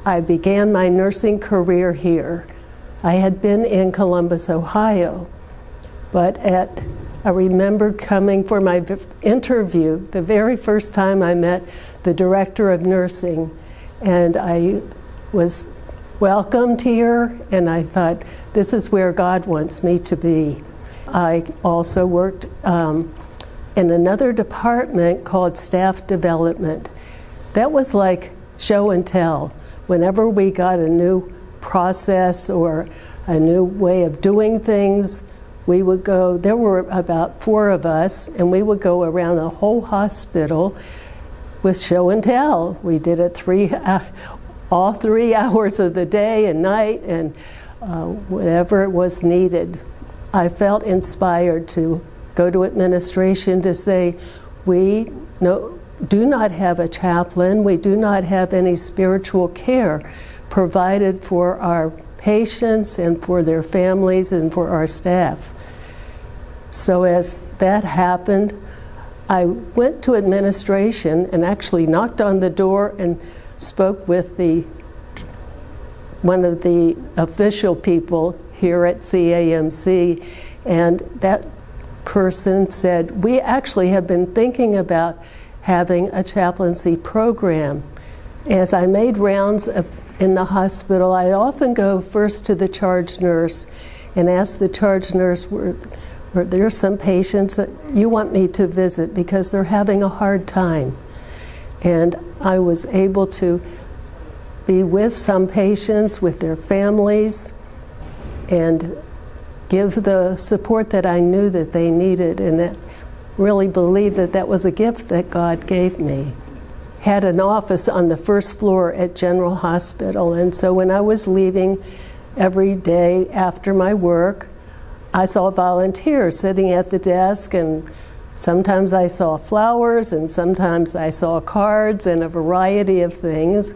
I began my nursing career here. I had been in Columbus, Ohio, but I remember coming for my interview, the very first time I met the director of nursing, and I was welcomed here, and I thought, this is where God wants me to be. I also worked in another department called staff development. That was like show and tell. Whenever we got a new process or a new way of doing things, we would go, there were about 4 of us, and we would go around the whole hospital with show and tell. We did it all 3 hours of the day and night, and whatever was needed. I felt inspired to go to administration to say, we do not have a chaplain, we do not have any spiritual care provided for our patients and for their families and for our staff. So as that happened, I went to administration and actually knocked on the door and spoke with one of the official people here at CAMC, and that person said, we actually have been thinking about having a chaplaincy program. As I made rounds in the hospital, I often go first to the charge nurse and ask the charge nurse, were there some patients that you want me to visit because they're having a hard time? And I was able to be with some patients, with their families, and give the support that I knew that they needed, and that really believed that that was a gift that God gave me. Had an office on the first floor at General Hospital, and so when I was leaving every day after my work, I saw volunteers sitting at the desk, and sometimes I saw flowers, and sometimes I saw cards and a variety of things,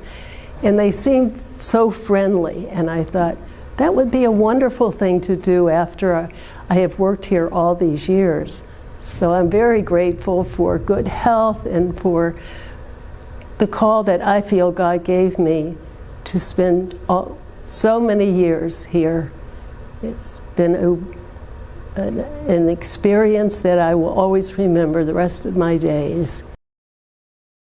and they seemed so friendly, and I thought, that would be a wonderful thing to do after I have worked here all these years. So I'm very grateful for good health and for the call that I feel God gave me to spend so many years here. It's been an experience that I will always remember the rest of my days.